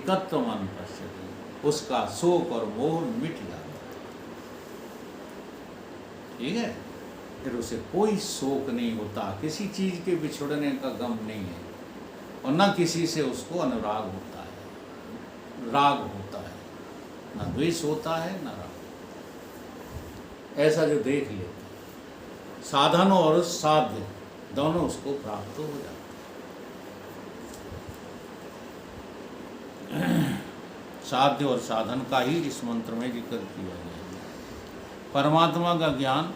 एकत्वम अनुपश्यति, उसका शोक और मोह मिट जाता है। ठीक है, फिर उसे कोई शोक नहीं होता, किसी चीज के बिछुड़ने का गम नहीं है, और न किसी से उसको अनुराग होता है, राग होता है, न द्वेष होता है न राग। ऐसा जो देख लेता है, साधन और साध्य दोनों उसको प्राप्त हो जाते हैं। साध्य और साधन का ही इस मंत्र में जिक्र किया गया है। परमात्मा का ज्ञान,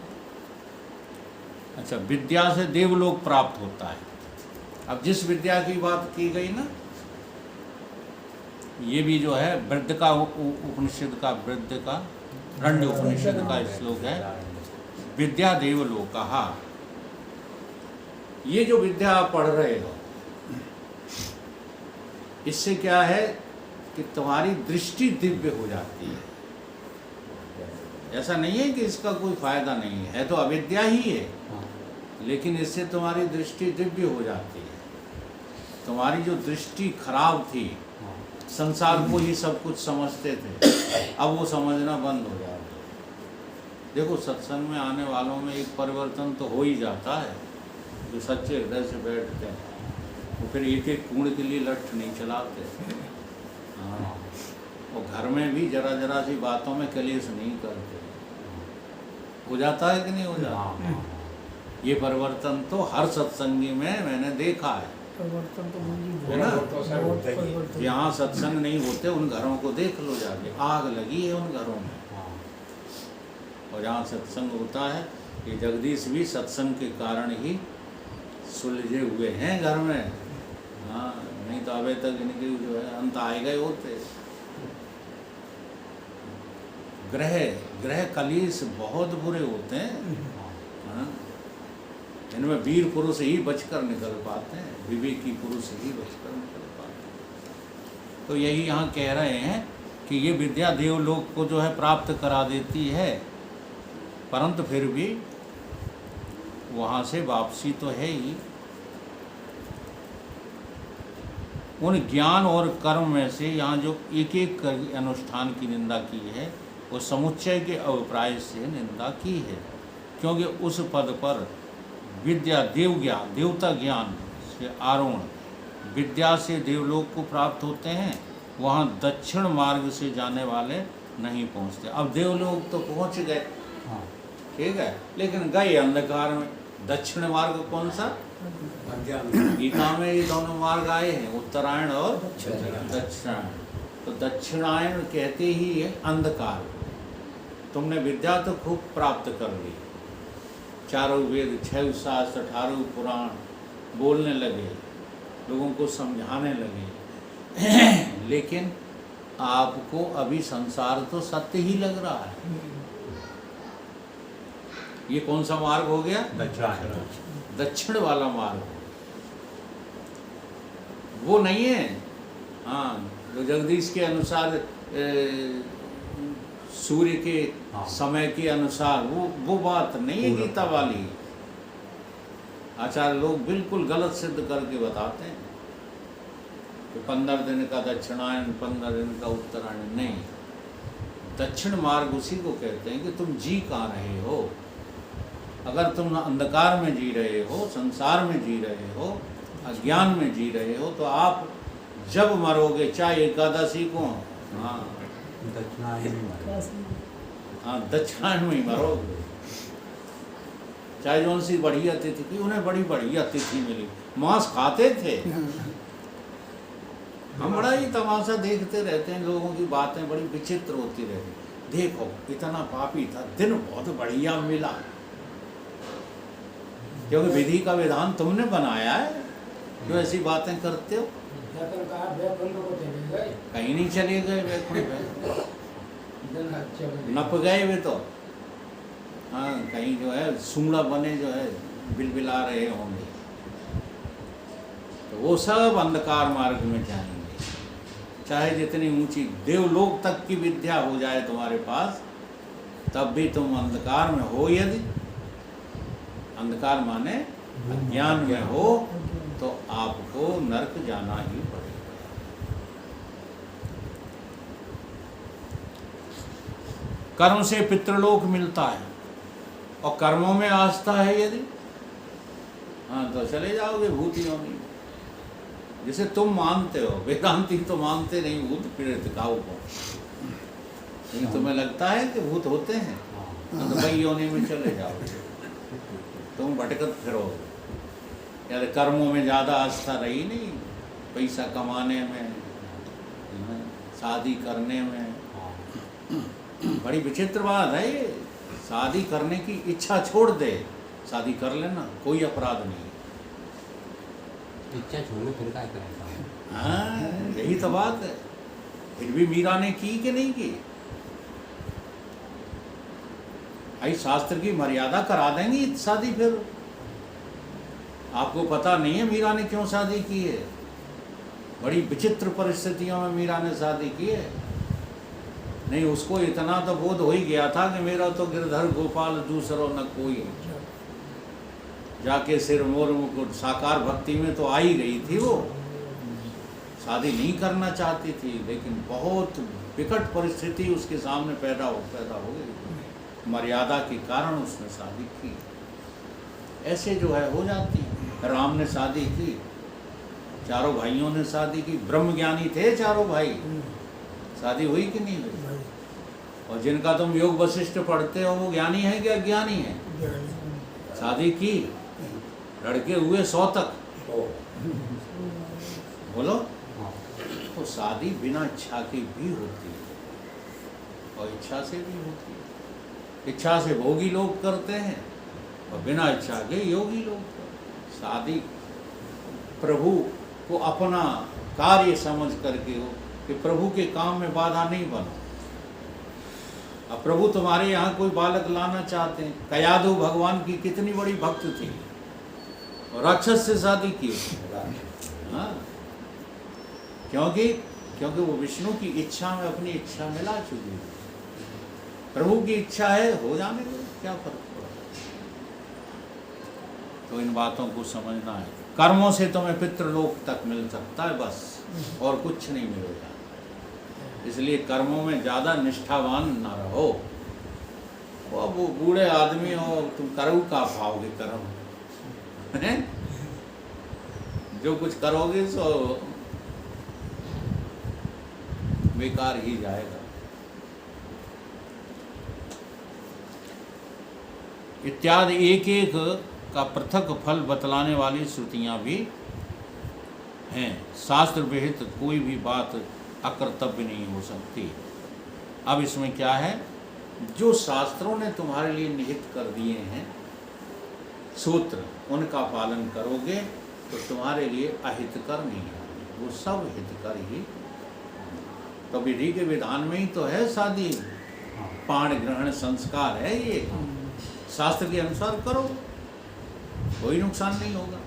अच्छा, विद्या से देवलोक प्राप्त होता है। अब जिस विद्या की बात की गई ना, ये भी जो है वृद्ध का उपनिषद का, वृद्ध का रण्य उपनिषद का श्लोक है, विद्या देवलोकहा। ये जो विद्या आप पढ़ रहे हो, इससे क्या है कि तुम्हारी दृष्टि दिव्य हो जाती है। ऐसा नहीं है कि इसका कोई फायदा नहीं है तो अविद्या ही है, लेकिन इससे तुम्हारी दृष्टि दिव्य हो जाती है। तुम्हारी जो दृष्टि खराब थी, संसार को ही सब कुछ समझते थे, अब वो समझना बंद हो जाता है। देखो, सत्संग में आने वालों में एक परिवर्तन तो हो ही जाता है। जो सच्चे हृदय से बैठते हैं वो फिर एक एक कूड़ के लिए लठ नहीं चलाते। हाँ, और घर में भी जरा जरा सी बातों में कलेश नहीं करते। हो जाता है कि नहीं हो जाता? ये परिवर्तन तो हर सत्संगी में मैंने देखा है। परिवर्तन तो है ना? जहाँ सत्संग नहीं होते उन घरों को देख लो जाके, आग लगी है उन घरों में। और जहाँ सत्संग होता है, ये जगदीश भी सत्संग के कारण ही सुलझे हुए हैं घर में। हाँ, नहीं तो अभी तक इनके जो है अंत आए गए होते। ग्रह कलेश बहुत बुरे होते हैं। हाँ, इनमें वीर पुरुष ही बचकर निकल पाते हैं, विवेकी पुरुष ही बचकर निकल पाते हैं। तो यही यहाँ कह रहे हैं कि ये विद्या देवलोक को जो है प्राप्त करा देती है, परंतु फिर भी वहाँ से वापसी तो है ही। उन ज्ञान और कर्म में से यहाँ जो एक एक अनुष्ठान की निंदा की है, वो समुच्चय के अभिप्राय से निंदा की है, क्योंकि उस पद पर विद्या देव ज्ञान, देवता ज्ञान से आरोहण, विद्या से देवलोक को प्राप्त होते हैं, वहाँ दक्षिण मार्ग से जाने वाले नहीं पहुँचते। अब देवलोक तो पहुँच गए, ठीक है, लेकिन गए अंधकार में। दक्षिण मार्ग कौन सा? गीता में ये दोनों मार्ग आए हैं, उत्तरायण और दक्षिणायन। तो दक्षिणायन कहते ही है अंधकार। तुमने विद्या तो खूब प्राप्त कर ली, चारों वेद, 6 शास्त्र, 18 पुराण बोलने लगे, लोगों को समझाने लगे, लेकिन आपको अभी संसार तो सत्य ही लग रहा है। ये कौन सा मार्ग हो गया? दक्षिण वाला मार्ग। वो नहीं है। हाँ, जो जगदीश के अनुसार, सूर्य के समय के अनुसार, वो बात नहीं है गीता वाली। आचार्य लोग बिल्कुल गलत सिद्ध करके बताते हैं कि 15 दिन का दक्षिणायन, 15 दिन का उत्तरायण। नहीं, दक्षिण मार्ग उसी को कहते हैं कि तुम जी कहाँ रहे हो। अगर तुम अंधकार में जी रहे हो, संसार में जी रहे हो, अज्ञान में जी रहे हो, तो आप जब मरोगे, चाहे एकादशी को, हाँ दक्षिणायन में ही मरोगे, चाहे जो सी बढ़िया तिथि की, उन्हें बड़ी बढ़िया तिथि मिली, मांस खाते थे। हम बड़ा ही तमाशा देखते रहते हैं, लोगों की बातें बड़ी विचित्र होती रहती। देखो, इतना पापी था, दिन बहुत बढ़िया मिला, क्योंकि विधि का विधान तुमने बनाया है, जो ऐसी बातें करते हो। कहीं नहीं चले गए वैकुंठ, नप गए वे तो। हाँ, कहीं जो है सूंगड़ा बने जो है बिलबिला रहे होंगे, तो वो सब अंधकार मार्ग में जाएंगे। चाहे जितनी ऊंची देवलोक तक की विद्या हो जाए तुम्हारे पास, तब भी तुम अंधकार में हो। यदि अंधकार माने अज्ञान में हो, तो आपको नरक जाना ही पड़ेगा। कर्म से पितृलोक मिलता है, और कर्मों में आस्था है यदि, हाँ, तो चले जाओगे भूत योनि में। जिसे तुम मानते हो, वेदांती तो मानते नहीं भूत प्रेत काऊ को, लेकिन तुम्हें लगता है कि भूत होते हैं, तो वही योनि में चले जाओगे, तुम भटकत फिरोगे। यार कर्मों में ज़्यादा आस्था रही नहीं, पैसा कमाने में, शादी करने में। बड़ी विचित्र बात है ये, शादी करने की इच्छा छोड़ दे, शादी कर लेना, कोई अपराध नहीं। इच्छा छोड़ो फिर क्या करें? हाँ, यही तो बात है। फिर भी मीरा ने की कि नहीं की? भाई शास्त्र की मर्यादा करा देंगी शादी। फिर आपको पता नहीं है मीरा ने क्यों शादी की है? बड़ी विचित्र परिस्थितियों में मीरा ने शादी की है। नहीं, उसको इतना तो बोध हो ही गया था कि मेरा तो गिरधर गोपाल दूसरो न कोई, जाके सिर मोर मुकुट, साकार भक्ति में तो आ ही गई थी वो। शादी नहीं करना चाहती थी, लेकिन बहुत विकट परिस्थिति उसके सामने पैदा हो गई, मर्यादा के कारण उसने शादी की। ऐसे जो है हो जाती है। राम ने शादी की, चारों भाइयों ने शादी की, ब्रह्म ज्ञानी थे चारों भाई, शादी हुई कि नहीं हुई? और जिनका तुम योग वशिष्ठ पढ़ते हो वो ज्ञानी है कि अज्ञानी है? शादी की, लड़के हुए 100 तक। बोलो, तो शादी बिना इच्छा की भी होती है और इच्छा से भी होती है। इच्छा से भोगी लोग करते हैं और बिना इच्छा के योगी लोग करते हैं। शादी प्रभु को अपना कार्य समझ करके हो कि प्रभु के काम में बाधा नहीं बनो। अब प्रभु तुम्हारे यहाँ कोई बालक लाना चाहते हैं। कयाधु भगवान की कितनी बड़ी भक्त थी और राक्षस से शादी की। हाँ, क्योंकि वो विष्णु की इच्छा में अपनी इच्छा मिला चुकी है। प्रभु की इच्छा है, हो जाने दो, क्या फर्क पड़ा। तो इन बातों को समझना है। कर्मों से तुम्हें पितृलोक तक मिल सकता है बस, और कुछ नहीं मिलेगा। इसलिए कर्मों में ज़्यादा निष्ठावान ना रहो। वो बूढ़े आदमी हो, तुम करो का पाओगे कर्म है? जो कुछ करोगे सो बेकार ही जाएगा। इत्यादि एक एक का पृथक फल बतलाने वाली श्रुतियाँ भी हैं। शास्त्र विहित कोई भी बात अकर्तव्य नहीं हो सकती। अब इसमें क्या है, जो शास्त्रों ने तुम्हारे लिए निहित कर दिए हैं सूत्र, उनका पालन करोगे तो तुम्हारे लिए अहितकर नहीं है, वो सब हितकर ही। तो विधि के विधान में ही तो है शादी, पाण ग्रहण संस्कार है ये। शास्त्र के अनुसार करो, कोई नुकसान नहीं होगा।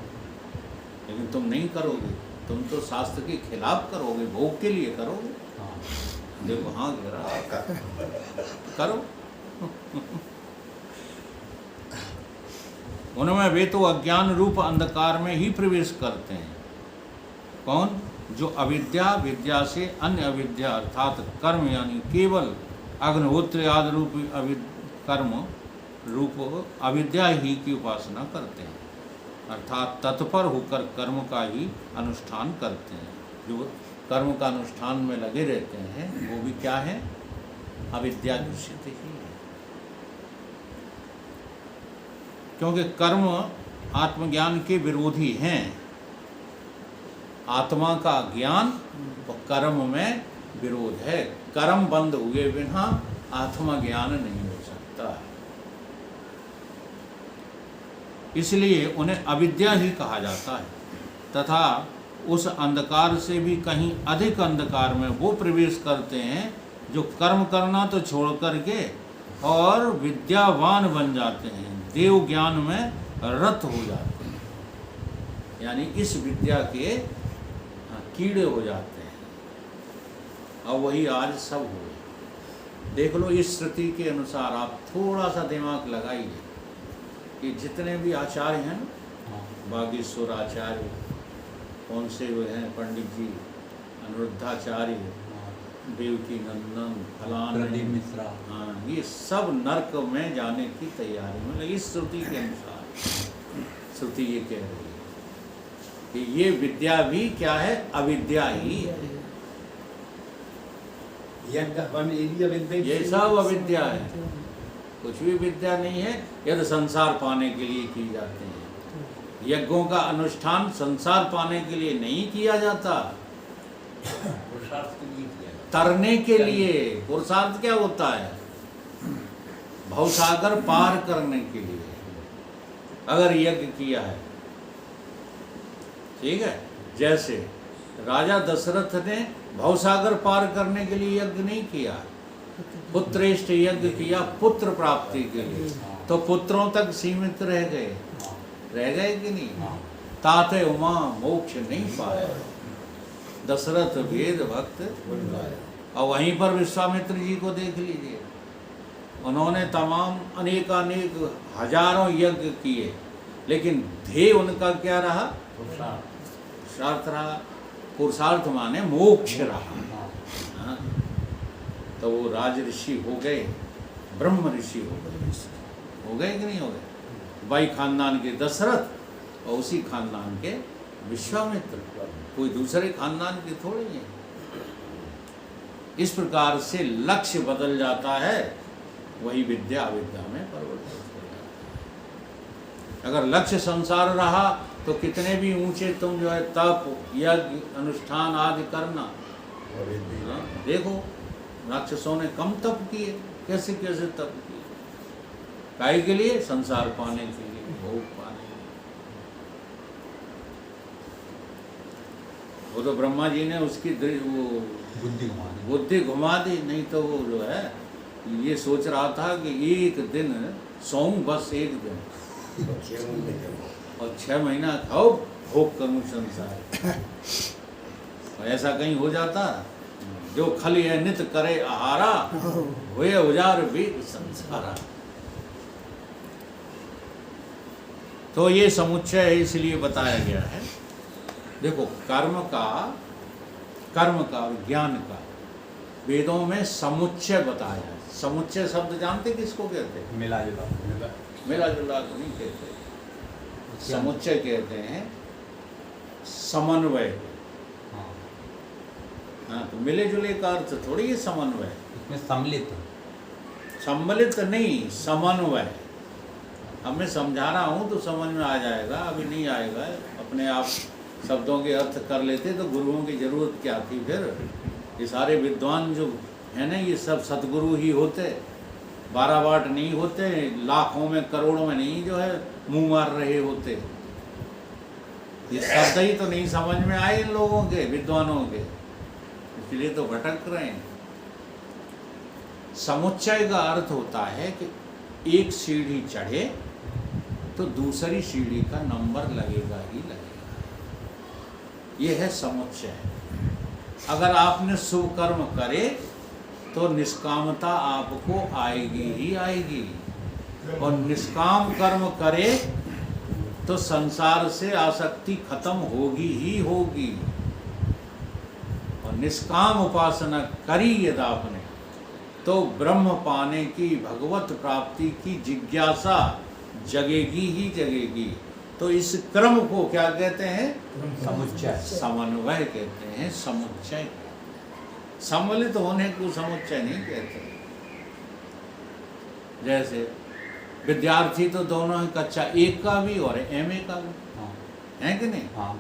लेकिन तुम नहीं करोगे, तुम तो शास्त्र के खिलाफ करोगे, भोग के लिए करोगे। देखो, हाँ गिरा करो। उनमें वे तो अज्ञान रूप अंधकार में ही प्रवेश करते हैं। कौन? जो अविद्या, विद्या से अन्य अविद्या अर्थात कर्म यानी केवल अग्निहोत्र आदि रूप कर्म रूप अविद्या ही की उपासना करते हैं, अर्थात तत्पर होकर कर्म का ही अनुष्ठान करते हैं। जो कर्म का अनुष्ठान में लगे रहते हैं वो भी क्या है? अविद्या दूषित ही है। क्योंकि कर्म आत्मज्ञान के विरोधी हैं। आत्मा का ज्ञान और कर्म में विरोध है। कर्म बंद हुए बिना आत्मा ज्ञान नहीं हो सकता। इसलिए उन्हें अविद्या ही कहा जाता है। तथा उस अंधकार से भी कहीं अधिक अंधकार में वो प्रवेश करते हैं जो कर्म करना तो छोड़ करके और विद्यावान बन जाते हैं, देव ज्ञान में रत हो जाते हैं, यानी इस विद्या के कीड़े हो जाते हैं। और वही आज सब हुए। देख लो, इस श्रुति के अनुसार आप थोड़ा सा दिमाग लगाइए कि जितने भी आचार्य हैं ना, बागेश्वर आचार्य, कौन से वे हैं, पंडित जी, अनिरुद्धाचार्य, देवकी नंदन फलान, प्रदीप मिश्रा, हाँ, ये सब नरक में जाने की तैयारी में लगी। इस श्रुति के अनुसार श्रुति ये कह रही है कि ये विद्या भी क्या है, अविद्या ही है। ये सब अविद्या है, कुछ भी विद्या नहीं है। यदि संसार पाने के लिए की जाते हैं, यज्ञों का अनुष्ठान संसार पाने के लिए नहीं किया जाता, पुरुषार्थ के लिए किया जाता तरने के लिए। पुरुषार्थ क्या होता है? भवसागर पार करने के लिए अगर यज्ञ किया है, ठीक है। जैसे राजा दशरथ ने भवसागर पार करने के लिए यज्ञ नहीं किया, पुत्रेष्ठ यज्ञ किया पुत्र प्राप्ति के लिए, तो पुत्रों तक सीमित रह गए, रह गए कि नहीं? ताते उमा मोक्ष नहीं पाया, दशरथ वेद भक्त। और वहीं पर विश्वामित्र जी को देख लीजिए, उन्होंने तमाम अनेकानेक हजारों यज्ञ किए, लेकिन ध्येय उनका क्या रहा? पुरुषार्थ रहा। पुरुषार्थ माने मोक्ष रहा। हाँ? तो वो राज ऋषि हो गए, ब्रह्म ऋषि हो गए कि नहीं हो गए? बाई खानदान के दशरथ और उसी खानदान के विश्वामित्र, कोई दूसरे खानदान के थोड़े हैं। इस प्रकार से लक्ष्य बदल जाता है, वही विद्या अविद्या में परिवर्तित हो जाता है। अगर लक्ष्य संसार रहा तो कितने भी ऊंचे तुम जो है तप यज्ञ अनुष्ठान आदि करना, हाँ, देखो राक्षसों ने कम तप किए, कैसे कैसे तप किए, काहे के लिए? संसार पाने के लिए, भोग पाने के लिए। वो तो ब्रह्मा जी ने उसकी वो बुद्धि घुमा दी, नहीं तो वो जो है ये सोच रहा था कि एक दिन सोऊं, बस एक दिन, और 6 महीना खाओ भोग करूं संसार। और ऐसा कहीं हो जाता? जो खल है नित करे आहारा, हुए उजार भी संसारा। तो ये समुच्चय है, इसलिए बताया गया है। देखो कर्म का और ज्ञान का वेदों में समुच्चय बताया है। समुच्चय शब्द जानते किसको कहते हैं? मिला जुला तो नहीं कहते, समुच्चय कहते हैं समन्वय। हाँ, तो मिले जुले का अर्थ थोड़ी है समन्वय, इसमें सम्मिलित नहीं, समन्वय। अब मैं समझा रहा हूँ तो समझ में आ जाएगा, अभी नहीं आएगा। अपने आप शब्दों के अर्थ कर लेते तो गुरुओं की जरूरत क्या थी फिर? ये सारे विद्वान जो है ना, ये सब सतगुरु ही होते, 12 वाट नहीं होते, लाखों में करोड़ों में नहीं जो है मुंह मार रहे होते। ये शब्द ही तो नहीं समझ में आए इन लोगों के, विद्वानों के, इसलिए तो भटक रहे हैं। समुच्चय का अर्थ होता है कि एक सीढ़ी चढ़े तो दूसरी सीढ़ी का नंबर लगेगा ही लगेगा, ये है समुच्चय। अगर आपने शुभ कर्म करे तो निष्कामता आपको आएगी ही आएगी, और निष्काम कर्म करे तो संसार से आसक्ति खत्म होगी ही होगी। और निष्काम उपासना करी यदि आपने तो ब्रह्म पाने की, भगवत प्राप्ति की जिज्ञासा जगेगी ही जगेगी। तो इस क्रम को क्या कहते हैं? समुच्चय, समन्वय कहते हैं, समुच्चय। सम्मिलित होने को समुच्चय नहीं कहते। जैसे विद्यार्थी तो दोनों हैं, कक्षा 1 का भी और MA का भी, है कि नहीं? हाँ।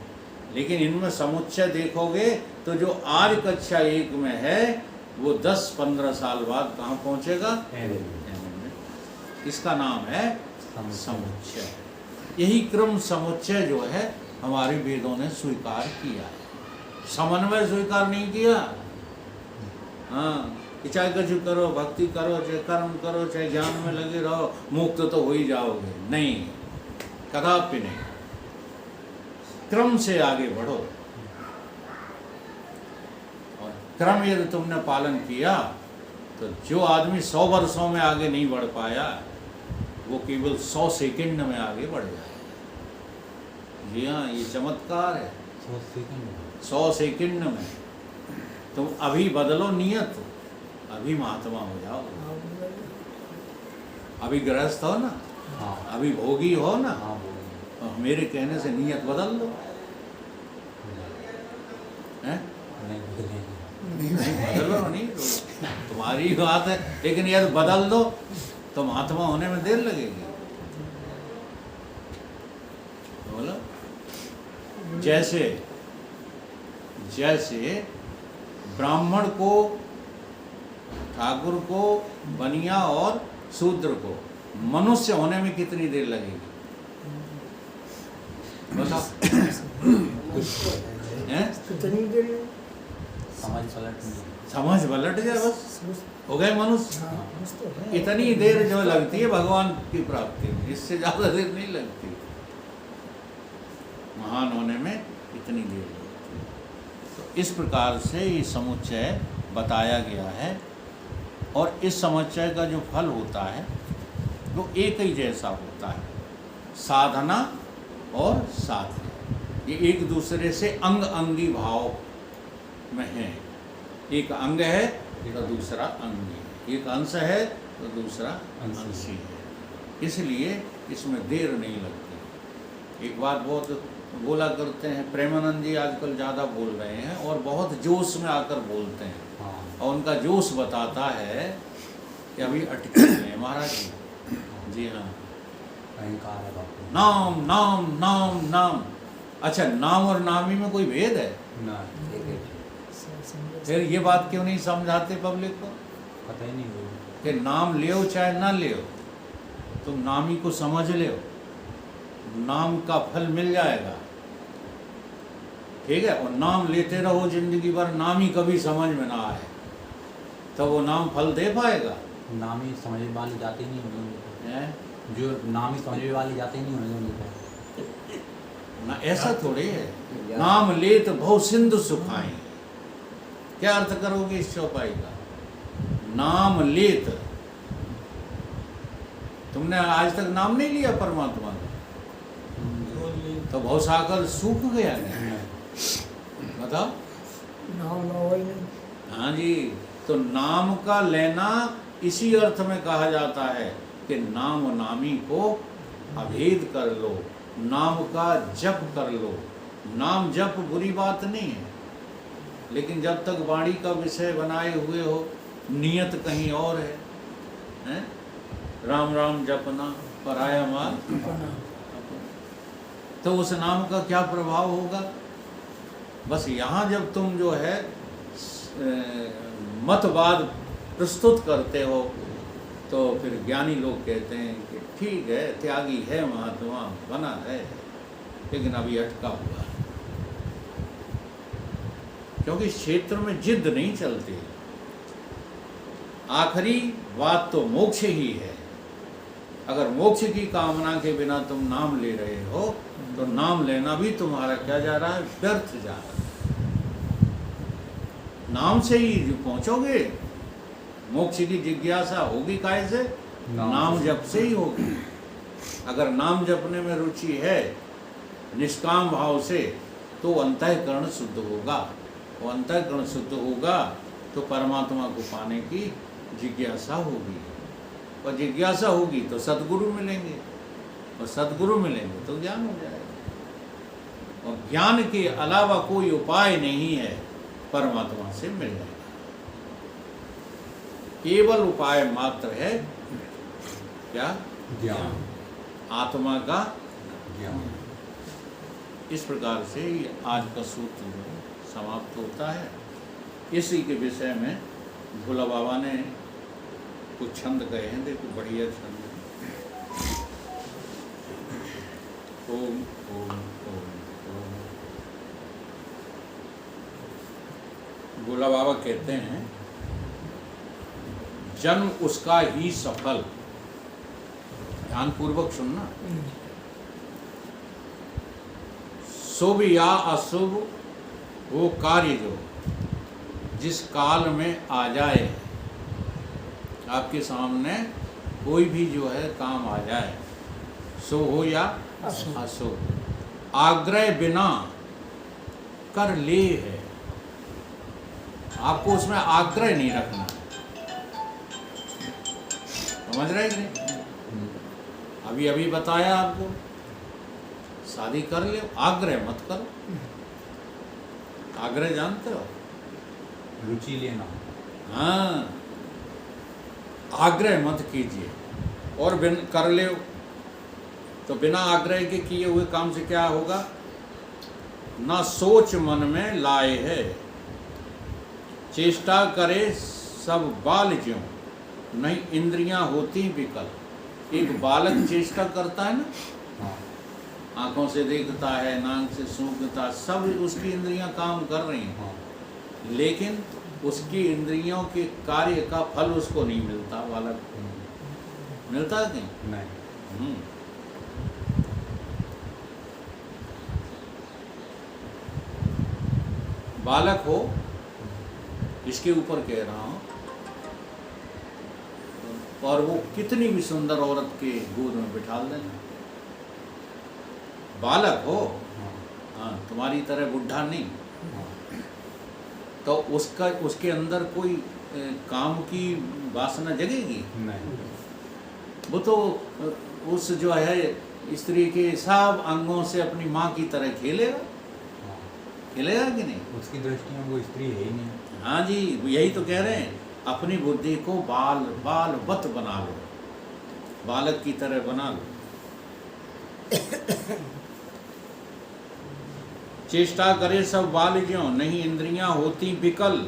लेकिन इनमें समुच्चय देखोगे तो जो आज कक्षा 1 में है वो 10-15 साल बाद कहाँ पहुँचेगा? MA में। इसका नाम है समुच्चय। यही क्रम समुच्चय जो है हमारे वेदों ने स्वीकार किया है, समन्वय स्वीकार नहीं किया। हाँ, कि चाहे कुछ करो, भक्ति करो, चाहे कर्म करो, चाहे ज्ञान में लगे रहो, मुक्त तो हो ही जाओगे, नहीं, कदापि नहीं। क्रम से आगे बढ़ो, और क्रम यदि तुमने पालन किया तो जो आदमी 100 वर्षों में आगे नहीं बढ़ पाया वो केवल 100 सेकंड में आगे बढ़ जाए। जी हाँ, ये चमत्कार है। 100 सेकंड 100 सेकंड में तुम अभी बदलो नियत, अभी महात्मा हो जाओ, अभी गृहस्थ हो ना, हाँ अभी भोगी हो ना, हाँ बोलिए। और मेरे कहने से नियत बदल दो। हैं? नहीं बोलेंगे। बदलो नहीं, तुम्हारी बात है, लेकिन यदि बदल दो तो महात्मा होने में देर लगेगी। बोलो, जैसे जैसे ब्राह्मण को, ठाकुर को, बनिया और शूद्र को मनुष्य होने में कितनी देर लगेगी बताओ? हैं? कितनी देर में? समझ पलट नहीं। समझ पलट जाए, बस हो गए मनुष्य। हाँ, कुछ तो है। इतनी देर जो लगती है भगवान की प्राप्ति में, इससे ज्यादा देर नहीं लगती। महान होने में इतनी देर लगती है। तो इस प्रकार से ये समुच्चय बताया गया है, और इस समुच्चय का जो फल होता है वो एक ही जैसा होता है, साधना और साध्य। ये एक दूसरे से अंग अंगी भाव में है। एक अंग है तो दूसरा अंगी है, एक अंश है तो दूसरा अंशी है। इसलिए इसमें देर नहीं लगती। एक बात बहुत बोला करते हैं, प्रेमानंद जी आजकल ज़्यादा बोल रहे हैं और बहुत जोश में आकर बोलते हैं, हाँ और उनका जोश बताता है कि अभी अटके हुए हैं महाराज जी। जी हाँ, अहंकार है बापू। नाम नाम नाम नाम। अच्छा, नाम और नामी में कोई भेद है? ना एक है, फिर ये बात क्यों नहीं समझाते पब्लिक को पता ही नहीं हुआ। कि नाम ले चाहे ना ले, तुम नामी को समझ ले, नाम का फल मिल जाएगा, ठीक है। और नाम लेते रहो जिंदगी भर, नाम ही कभी समझ में ना आए तो वो नाम फल दे पाएगा? नाम ही समझने वाली जाते नहीं होंगे, हैं? जो नाम ही समझने वाली जाते नहीं होंगे उनको। ना ऐसा थोड़ी है, नाम ले तो बहु सिंधु सुखाई। क्या अर्थ करोगे इस चौपाई का? नाम लेत, तुमने आज तक नाम नहीं लिया परमात्मा का, तो भवसागर सूख गया नहीं? बताओ। नाम ना हो ही नहीं। हाँ जी, तो नाम का लेना इसी अर्थ में कहा जाता है कि नाम नामी को अभेद कर लो, नाम का जप कर लो। नाम जप बुरी बात नहीं है, लेकिन जब तक वाणी का विषय बनाए हुए हो, नियत कहीं और है, हैं? राम राम जपना पराया माल, तो उस नाम का क्या प्रभाव होगा? बस यहाँ जब तुम जो है मतवाद प्रस्तुत करते हो, तो फिर ज्ञानी लोग कहते हैं कि ठीक है, त्यागी है, महात्मा बना है, लेकिन अभी अटका हुआ है, क्योंकि इस क्षेत्र में जिद नहीं चलती। आखिरी बात तो मोक्ष ही है। अगर मोक्ष की कामना के बिना तुम नाम ले रहे हो, तो नाम लेना भी तुम्हारा क्या जा रहा है? व्यर्थ जा रहा है। नाम से ही पहुंचोगे, मोक्ष की जिज्ञासा होगी काहे से? नाम जप से ही होगी। अगर नाम जपने में रुचि है निष्काम भाव से, तो अंतःकरण शुद्ध होगा। वो अंतःकरण शुद्ध होगा तो परमात्मा को पाने की जिज्ञासा होगी, और जिज्ञासा होगी तो सद्गुरु मिलेंगे, और सद्गुरु मिलेंगे तो ज्ञान हो जाएगा। और ज्ञान के अलावा कोई उपाय नहीं है परमात्मा से मिलने का। केवल उपाय मात्र है क्या? ज्ञान, आत्मा का ज्ञान। इस प्रकार से ये आज का सूत्र जो है समाप्त होता है। इसी के विषय में भोला बाबा ने कुछ छंद कहे हैं, देखो बढ़िया छंद है। ओम ओम ओम ओम। भोला बाबा कहते हैं, जन्म उसका ही सफल, ध्यान पूर्वक सुनना, शुभ या अशुभ वो कार्य जो जिस काल में आ जाए, आपके सामने कोई भी जो है काम आ जाए, शुभ हो या अशुभ, आग्रह बिना कर ले है। आपको उसमें आग्रह नहीं रखना, समझ रहे कि नहीं? अभी अभी बताया आपको, शादी कर ले, आग्रह मत करो। आग्रह जानते हो? रुचि लेना। हाँ, आग्रह मत कीजिए। और बिन कर ले तो बिना आग्रह के किए हुए काम से क्या होगा? ना सोच मन में लाए है, चेष्टा करे सब बाल ज्यों, नहीं इंद्रियां होती विकल। एक बालक चेष्टा करता है ना, हाँ। आंखों से देखता है, नाक से सूंघता, सब उसकी इंद्रियां काम कर रही हैं, हाँ। लेकिन उसकी इंद्रियों के कार्य का फल उसको नहीं मिलता। बालक मिलता है नहीं? नहीं। बालक हो, इसके ऊपर कह रहा हूं, और वो कितनी भी सुंदर औरत के गोद में बिठा देना। बालक हो, हाँ। हाँ, तुम्हारी तरह बुढ़ा नहीं, हाँ। तो उसके अंदर कोई काम की वासना जगेगी? नहीं। वो तो उस जो है स्त्री के सब अंगों से अपनी माँ की तरह खेलेगा। हाँ। खेलेगा कि नहीं? उसकी दृष्टि में वो स्त्री है ही नहीं। हाँ जी, यही तो कह रहे हैं, अपनी बुद्धि को बालवत बना लो, बालक की तरह बना लो। चेष्टा करे सब बाल ज्यों, नहीं इंद्रियां होती विकल।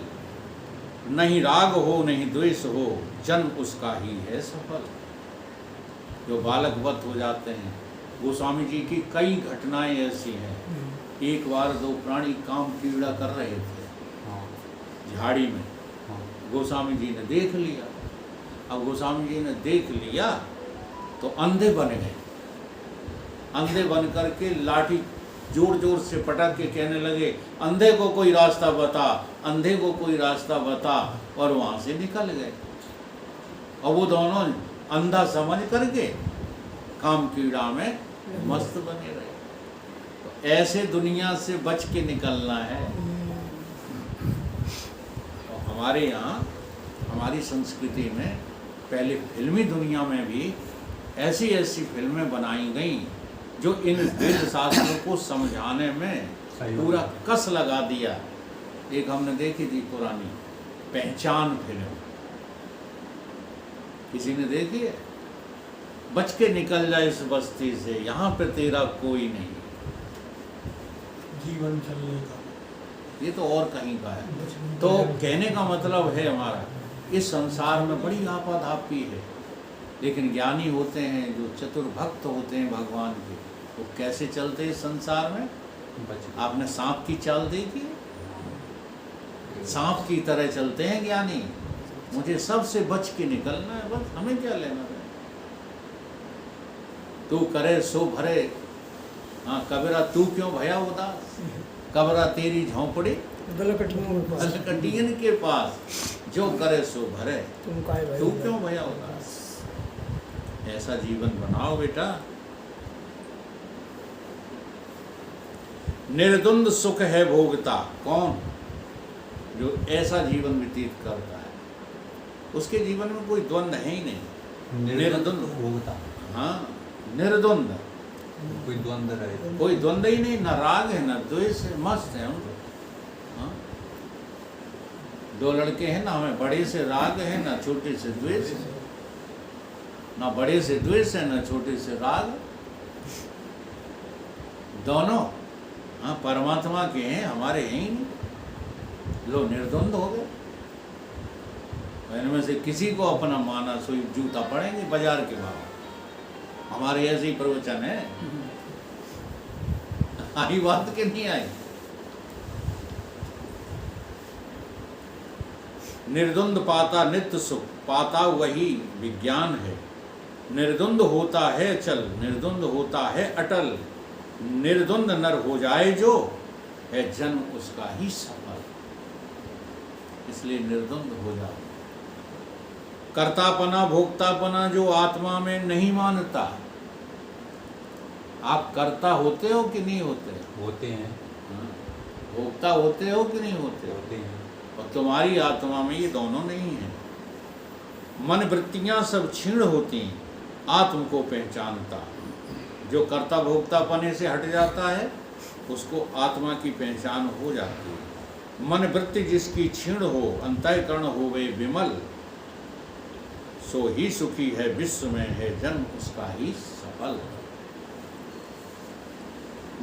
नहीं राग हो नहीं द्वेष हो, जन्म उसका ही है सफल। जो बालकवत हो जाते हैं, गोस्वामी जी की कई घटनाएं ऐसी हैं। एक बार दो प्राणी काम कीड़ा कर रहे थे हाँ। झाड़ी में, हाँ। गोस्वामी जी ने देख लिया। अब गोस्वामी जी ने देख लिया तो अंधे बन गए। अंधे बन करके लाठी जोर जोर से पटक के कहने लगे, अंधे को कोई रास्ता बता, अंधे को कोई रास्ता बता, और वहाँ से निकल गए। और वो दोनों अंधा समझ करके काम कीड़ा में मस्त बने रहे। तो ऐसे दुनिया से बच के निकलना है। तो हमारे यहाँ, हमारी संस्कृति में पहले फिल्मी दुनिया में भी ऐसी ऐसी फिल्में बनाई गई जो इन वेद शास्त्रों को समझाने में पूरा कस लगा दिया। एक हमने देखी थी पुरानी पहचान फिल्म, किसी ने देखी है? बच के निकल जाए इस बस्ती से, यहाँ पे तेरा कोई नहीं। जीवन चलने का, ये तो और कहीं का है। तो कहने का मतलब है हमारा, इस संसार में बड़ी आपाधापी है, लेकिन ज्ञानी होते हैं, जो चतुर भक्त होते हैं भगवान के, वो कैसे चलते हैं इस संसार में? आपने सांप की चाल देखी? सांप की तरह चलते हैं ज्ञानी। मुझे सबसे बच के निकलना है, बस, हमें क्या लेना है। तू करे सो भरे, हाँ कबीरा तू क्यों भया उदास, कबरा तेरी झोंपड़ी दलकटियन के पास, जो करे सो भरे, तू क्यों भया उदास। ऐसा जीवन बनाओ बेटा। निर्द्वंद सुख है भोगता। कौन? जो ऐसा जीवन व्यतीत करता है, उसके जीवन में कोई द्वंद है ही नहीं। निर्द्वंद भोगता। हाँ, निर्द्वंद, कोई द्वंद रहे, कोई द्वंद ही नहीं, न राग है न द्वेष है, मस्त है हम। हाँ, दो लड़के हैं ना, हमें बड़े से राग है ना छोटे से द्वेष है, ना बड़े से द्वेष है ना छोटे से राग, दोनों हाँ परमात्मा के हैं, हमारे हैं ही नहीं। लो निर्द्वंद हो गए। इनमें से किसी को अपना माना सोई जूता पड़ेंगे बाजार के भाव। हमारे ऐसे ही प्रवचन है। आई बात के नहीं आई। निर्द्वंद पाता नित्य सुख, पाता वही विज्ञान है। निर्द्वंद होता है चल, निर्द्वंद होता है अटल। निर्द्वंद नर हो जाए जो, है जन्म उसका ही सफल। इसलिए निर्द्वंद हो जाओ। कर्तापना भोक्तापना जो आत्मा में नहीं मानता। आप कर्ता होते हो कि नहीं होते? होते हैं। हाँ। भोक्ता होते हो कि नहीं होते? होते हैं। और तुम्हारी आत्मा में ये दोनों नहीं है। मन वृत्तियां सब क्षीण होती, आत्म को पहचानता। जो कर्ता भोक्तापने से हट जाता है उसको आत्मा की पहचान हो जाती है। मन वृत्ति जिसकी क्षीण हो, अंतःकरण होवे विमल, सो ही सुखी है, विश्व में है जन्म उसका ही सफल।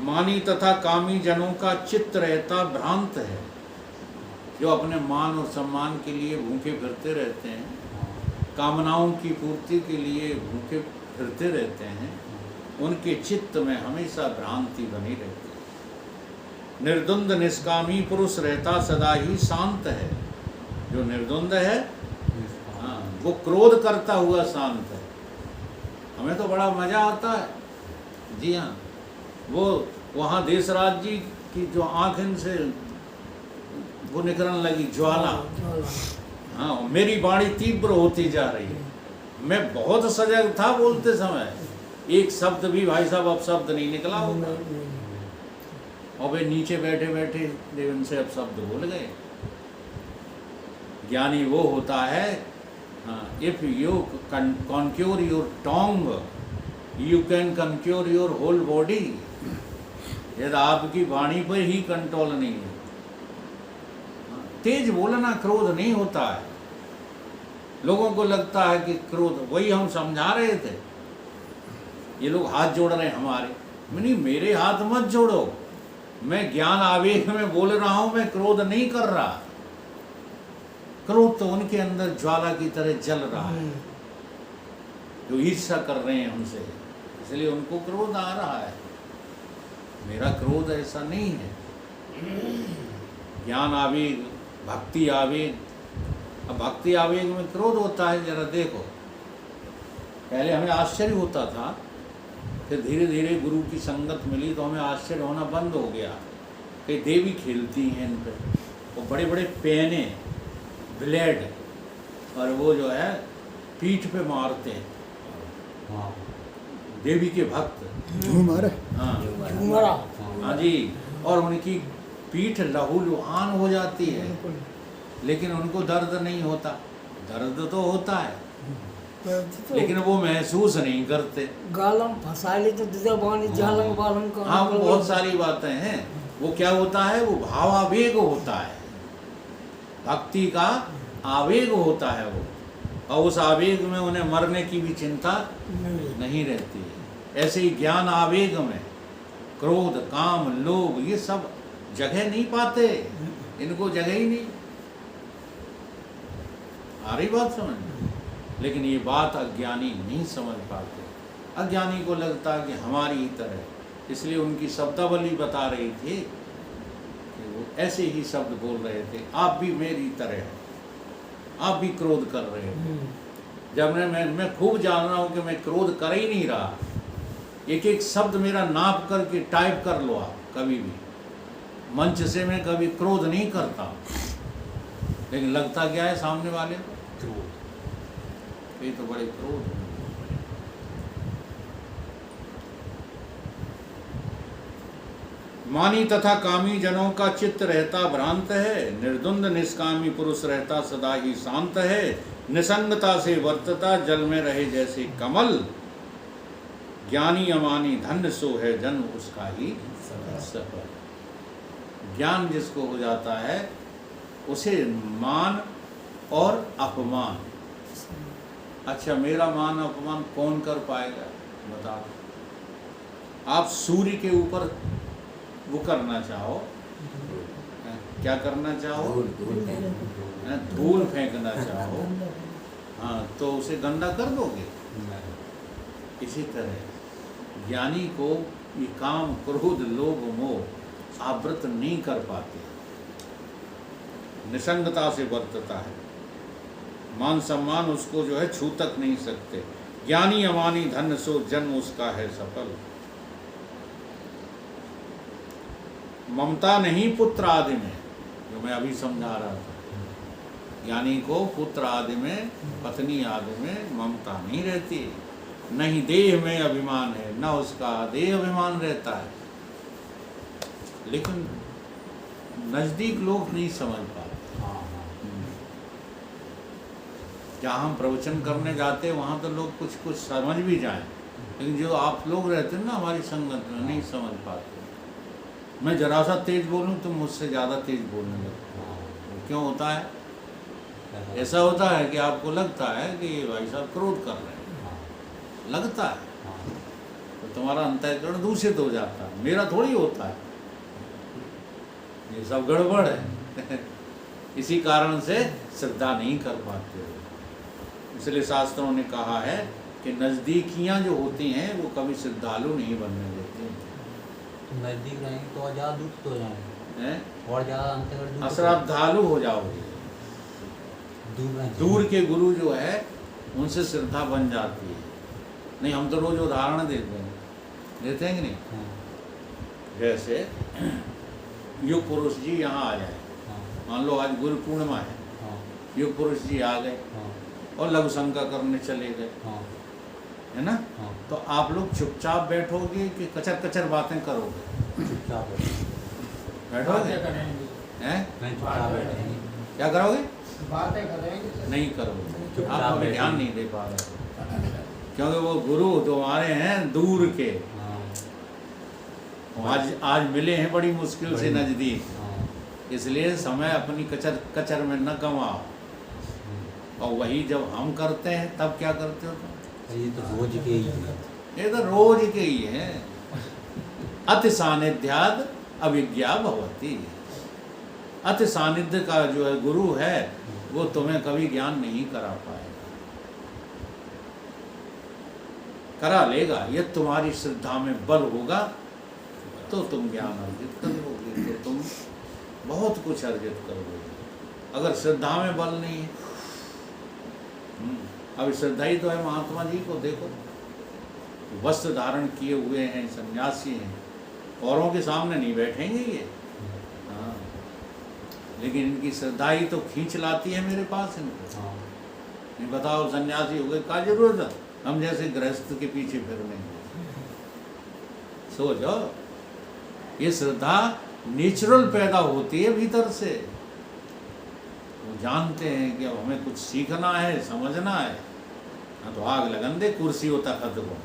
मानी तथा कामी जनों का चित्त रहता भ्रांत है। जो अपने मान और सम्मान के लिए भूखे फिरते रहते हैं, कामनाओं की पूर्ति के लिए भूखे फिरते रहते हैं, उनके चित्त में हमेशा भ्रांति बनी रहती है। निर्द्वंद निष्कामी पुरुष रहता सदा ही शांत है। जो निर्द्वंद है, हाँ, वो क्रोध करता हुआ शांत है। हमें तो बड़ा मजा आता है, जी हाँ। वो वहाँ देशराज जी की जो आँख इनसे वो निकलने लगी ज्वाला, हाँ, मेरी वाणी तीव्र होती जा रही है। मैं बहुत सजग था बोलते समय, एक शब्द भी भाई साहब अपशब्द नहीं निकला होगा। और वे नीचे बैठे बैठे देवन से अपशब्द बोल गए। ज्ञानी वो होता है, if you conquer your tongue you can conquer your whole body. यदि आपकी वाणी पर ही कंट्रोल नहीं है, तेज बोलना क्रोध नहीं होता है। लोगों को लगता है कि क्रोध, वही हम समझा रहे थे, ये लोग हाथ जोड़ रहे हैं हमारे, नहीं, मेरे हाथ मत जोड़ो, मैं ज्ञान आवेग में बोल रहा हूं, मैं क्रोध नहीं कर रहा। क्रोध तो उनके अंदर ज्वाला की तरह जल रहा है, जो ईर्ष्या कर रहे हैं हमसे, इसलिए उनको क्रोध आ रहा है। मेरा क्रोध ऐसा नहीं है। ज्ञान आवेग, भक्ति आवेग। अब भक्ति आवेग में क्रोध होता है, जरा देखो। पहले हमें आश्चर्य होता था, फिर धीरे धीरे गुरु की संगत मिली तो हमें आश्चर्य होना बंद हो गया कि देवी खेलती हैं इन पर, वो बड़े बड़े पेने, ब्लेड, और वो जो है पीठ पे मारते हैं। हाँ, देवी के भक्त, झूमर, हाँ झूमरा, हाँ जी, और उनकी पीठ लहूलुहान हो जाती है, लेकिन उनको दर्द नहीं होता। दर्द तो होता है, लेकिन वो महसूस नहीं करते। गालम फंसा ले तो दूसरा बाणी जालंग बालंग का। हाँ, वो बहुत सारी बातें हैं। वो क्या होता है, वो भावावेग होता है, भक्ति का आवेग होता है वो, और उस आवेग में उन्हें मरने की भी चिंता नहीं रहती है। ऐसे ही ज्ञान आवेग में क्रोध, काम, लोभ, ये सब जगह नहीं पाते, इनको जगह ही नहीं। आ रही बात समझ में? लेकिन ये बात अज्ञानी नहीं समझ पाते। अज्ञानी को लगता है कि हमारी ही तरह, इसलिए उनकी शब्दावली बता रही थी कि वो ऐसे ही शब्द बोल रहे थे, आप भी मेरी तरह हैं, आप भी क्रोध कर रहे हो। जब मैं खूब जान रहा हूँ कि मैं क्रोध कर ही नहीं रहा, एक एक शब्द मेरा नाप करके टाइप कर लो आप कभी भी। मंच से मैं कभी क्रोध नहीं करता, लेकिन लगता क्या है सामने वाले को, ये तो बड़े क्रोध है। मानी तथा कामी जनों का चित्त रहता भ्रांत है, निर्द्वंद निष्कामी पुरुष रहता सदा ही शांत है, निसंगता से वर्तता जल में रहे जैसे कमल, ज्ञानी अमानी धन्य सो है जन्म उसका ही सफल। ज्ञान जिसको हो जाता है उसे मान और अपमान, अच्छा मेरा मान अपमान कौन कर पाएगा बताओ। आप सूर्य के ऊपर वो करना चाहो, क्या करना चाहो, धूल फेंकना चाहो, हाँ, तो उसे गंदा कर दोगे। इसी तरह ज्ञानी को ये काम, क्रोध, लोभ, मोह आवृत नहीं कर पाते, निसंगता से वर्तता है, मान सम्मान उसको जो है छू तक नहीं सकते। ज्ञानी अमानी धन्य सो जन्म उसका है सफल। ममता नहीं पुत्र आदि में, जो मैं अभी समझा रहा था, ज्ञानी को पुत्र आदि में, पत्नी आदि में ममता नहीं रहती। नहीं देह में अभिमान है, न उसका देह अभिमान रहता है, लेकिन नजदीक लोग नहीं समझ पाते। हाँ, जहाँ हम प्रवचन करने जाते हैं वहाँ तो लोग कुछ कुछ समझ भी जाएं, लेकिन जो आप लोग रहते हैं ना हमारी संगत में, नहीं समझ पाते। मैं जरा सा तेज बोलूँ तो मुझसे ज़्यादा तेज बोलने लगता हाँ, हूँ। क्यों होता है? ऐसा- ऐसा होता है कि आपको लगता है कि ये भाई साहब क्रोध कर रहे हैं, हाँ, लगता है, हाँ, तो तुम्हारा अंतःकरण दूषित हो जाता है। मेरा थोड़ी होता है, ये सब गड़बड़ है। इसी कारण से श्रद्धा नहीं कर पाते हो। इसलिए शास्त्रों ने कहा है कि नज़दीकियाँ जो होती हैं वो कभी श्रद्धालु नहीं बनने देती तो नजदीक रहेंगे तो और ज़्यादा दूर हो जाएंगे, हैं। और ज़्यादा अंतर्गत अश्रद्धालु हो जाओगे। दूर रहेंगे। दूर के गुरु जो है उनसे श्रद्धा बन जाती है। नहीं, हम तो रोज उदाहरण देते हैं कि नहीं? हाँ, जैसे युग पुरुष जी यहाँ आ जाए, हाँ, मान लो आज गुरु पूर्णिमा है, हाँ, युग पुरुष जी आ गए हाँ, और लघु शंका करने चले गए, हाँ, है ना? हाँ, तो आप लोग चुपचाप बैठोगे कि कचर कचर बातें करोगे? चुपचाप बैठेंगे। बैठोगे हैं? नहीं, चुपचाप बैठेंगे। क्या करोगे? बातें करेंगे। नहीं करोगे। चुपचाप आप अभी बैठेंगे। ध्यान नहीं दे पा रहे, क्योंकि वो गुरु तुम्हारे हैं दूर के, हाँ, आज आज मिले हैं बड़ी मुश्किल से बड़ी- नज़दीक। हाँ, इसलिए समय अपनी कचर कचर में न गंवाओ। और वही जब हम करते हैं तब क्या करते हो तुम? ये तो रोज के ही है। ये तो रोज के ही है। अति सानिध्याद अविज्ञा भवती। अति सानिध्य का जो है गुरु है वो तुम्हें कभी ज्ञान नहीं करा पाएगा, करा लेगा। ये तुम्हारी श्रद्धा में बल होगा तो तुम ज्ञान अर्जित करोगे, तो तुम बहुत कुछ अर्जित करोगे। अगर श्रद्धा में बल नहीं है, अब श्रद्धा ही तो है। महात्मा जी को देखो, वस्त्र धारण किए हुए हैं, सन्यासी हैं, औरों के सामने नहीं बैठेंगे ये, हाँ, लेकिन इनकी श्रद्धा ही तो खींच लाती है मेरे पास इनको। हाँ, नहीं बताओ सन्यासी हो गए, क्या जरूरत है हम जैसे गृहस्थ के पीछे फिरने की? सोचो, ये श्रद्धा नेचुरल पैदा होती है भीतर से। वो जानते हैं कि अब हमें कुछ सीखना है, समझना है, हाँ तो आग लगन दे कुर्सी होता खत को।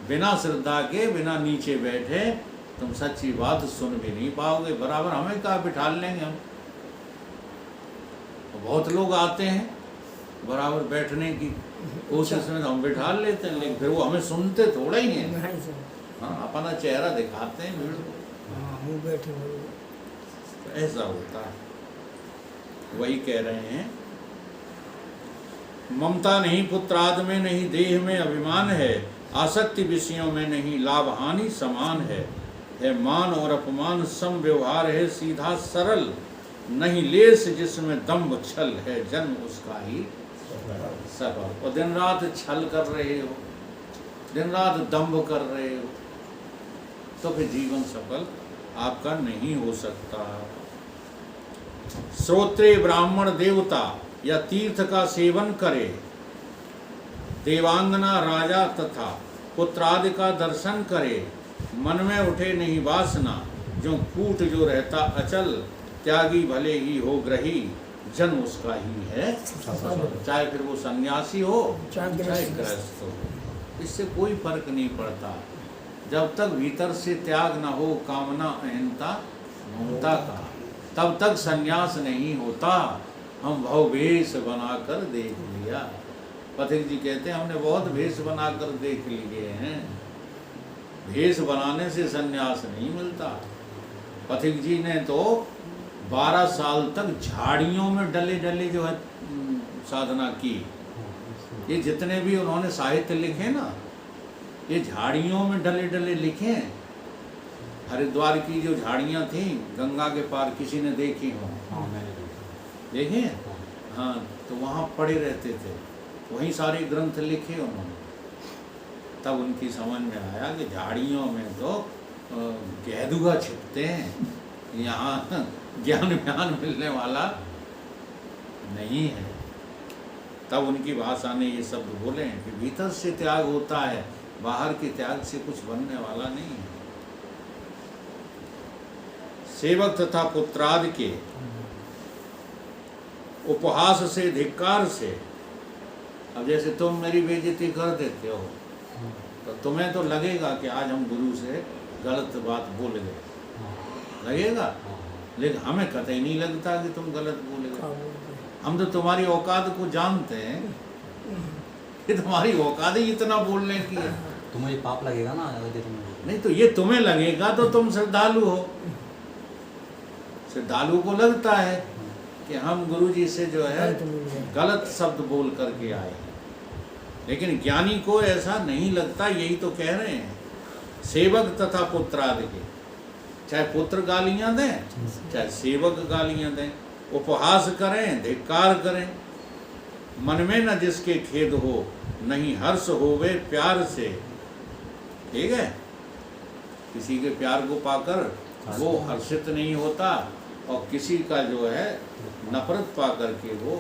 बिना श्रद्धा के, बिना नीचे बैठे तुम सच्ची बात सुन भी नहीं पाओगे। बराबर हमें कहाँ बिठा लेंगे हम? बहुत लोग आते हैं बराबर बैठने की कोशिश में, तो हम बिठा लेते हैं, लेकिन फिर वो हमें सुनते थोड़ा ही हैं। नहीं सर। हाँ, अपना चेहरा दिखाते हैं भीड़ को, हाँ, मुँह बैठे हुए। तो ऐसा होता है। वही कह रहे हैं, ममता नहीं पुत्राद में, नहीं देह में अभिमान है, आसक्ति विषयों में नहीं, लाभ हानि समान है मान और अपमान सम व्यवहार है, सीधा सरल नहीं लेस जिसमें दम्भ छल है, जन्म उसका ही सफल। और दिन रात छल कर रहे हो, दिन रात दम्भ कर रहे हो, तो फिर जीवन सफल आपका नहीं हो सकता। श्रोत्रे ब्राह्मण देवता या तीर्थ का सेवन करे, देवांगना राजा तथा पुत्रादि का दर्शन करे, मन में उठे नहीं वासना, जो कूट जो रहता अचल, त्यागी भले ही हो ग्रही, जन्म उसका ही है सफल। चाहे फिर वो सन्यासी हो चाहे गृहस्थ हो, इससे कोई फर्क नहीं पड़ता। जब तक भीतर से त्याग न हो, कामना अहंता ममता का, तब तक सन्यास नहीं होता। हम भवभेष बनाकर देख लिया। पथिक जी कहते हैं हमने बहुत भेष बनाकर देख लिए हैं। भेष बनाने से सन्यास नहीं मिलता। पथिक जी ने तो 12 साल तक झाड़ियों में डले डले जो है साधना की। ये जितने भी उन्होंने साहित्य लिखे ना, ये झाड़ियों में डले डले लिखे हैं। हरिद्वार की जो झाड़ियाँ थीं गंगा के पार, किसी ने देखी हो? हाँ, मैंने देखा। देखे? हाँ, हाँ, तो वहाँ पड़े रहते थे, वहीं सारे ग्रंथ लिखे उन्होंने। तब उनकी समझ में आया कि झाड़ियों में तो गेदुआ छिपते हैं, यहाँ ज्ञान व्यान मिलने वाला नहीं है। तब उनकी भाषा ने ये शब्द बोले हैं कि भीतर से त्याग होता है, बाहर के त्याग से कुछ बनने वाला नहीं है। सेवक तथा पुत्रादि के उपहास से, धिक्कार से। अब जैसे तुम मेरी बेइज्जती कर देते हो तो तुम्हें तो लगेगा कि आज हम गुरु से गलत बात बोल गए, लगेगा, लेकिन हमें कतई नहीं लगता कि तुम गलत बोले गए। हम तो तुम्हारी औकात को जानते हैं कि तुम्हारी औकात ही इतना बोलने की है। तो मुझे पाप लगेगा ना अगर तुम नहीं तो ये तुम्हें लगेगा तो तुम श्रद्धालु हो। श्रद्धालु को लगता है कि हम गुरुजी से जो है गलत शब्द बोल करके आए हैं, लेकिन ज्ञानी को ऐसा नहीं लगता। यही तो कह रहे हैं, सेवक तथा पुत्र आदि के, चाहे पुत्र गालियां दें चाहे सेवक गालियां दें, उपहास करें, धिक्कार करें, मन में न जिसके खेद हो, नहीं हर्ष होवे प्यार से। ठीक है, किसी के प्यार को पाकर वो हर्षित नहीं होता, और किसी का जो है नफरत पाकर के वो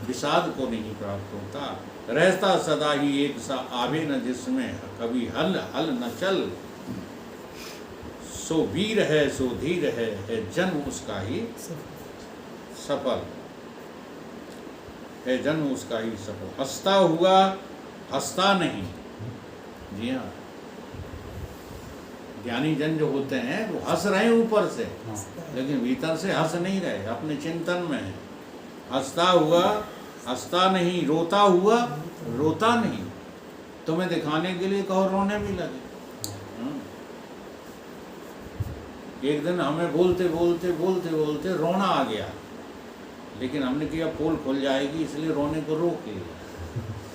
विषाद को नहीं प्राप्त होता। रहता सदा ही एक सा आवे न जिसमें कभी हल हल न चल, सो वीर है सो धीर है जन्म उसका ही सफल, है जन्म उसका ही सफल। हंसता हुआ हंसता नहीं। जी हाँ, ज्ञानी जन जो होते हैं वो हंस रहे हैं ऊपर से, लेकिन भीतर से हंस नहीं रहे, अपने चिंतन में है। हंसता हुआ हंसता नहीं, रोता हुआ रोता नहीं। तुम्हें दिखाने के लिए कहो रोने भी लगे। एक दिन हमें बोलते बोलते बोलते बोलते रोना आ गया, लेकिन हमने किया पोल खुल जाएगी इसलिए रोने को रोक लिया।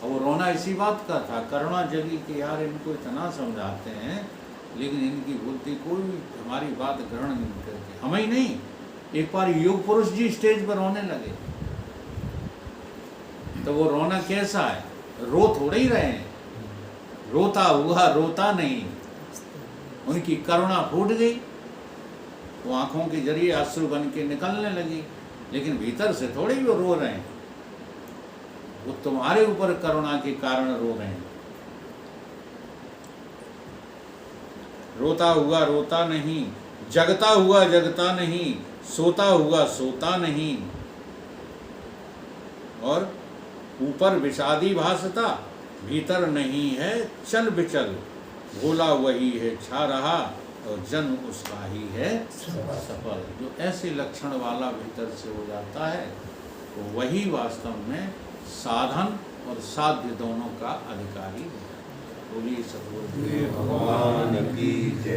और वो रोना इसी बात का था, करुणा जगी कि यार इनको इतना समझाते हैं लेकिन इनकी बुद्धि कोई हमारी बात ग्रहण नहीं करती। हमें ही नहीं, एक बार योग पुरुष जी स्टेज पर रोने लगे, तो वो रोना कैसा है, रो थोड़े ही रहे हैं, रोता हुआ रोता नहीं। उनकी करुणा फूट गई, वो आंखों के जरिए अश्रु बन के निकलने लगी, लेकिन भीतर से थोड़े ही वो रो रहे हैं, वो तुम्हारे ऊपर करुणा के कारण रो रहे हैं। रोता हुआ रोता नहीं, जगता हुआ जगता नहीं, सोता हुआ सोता नहीं, और ऊपर विषादी भासता भीतर नहीं है चल बिचल, भोला वही है छा रहा और जन्म उसका ही है सफल। जो ऐसे लक्षण वाला भीतर से हो जाता है तो वही वास्तव में साधन और साध्य दोनों का अधिकारी है। बोलिए सतगुरु भगवान की जय।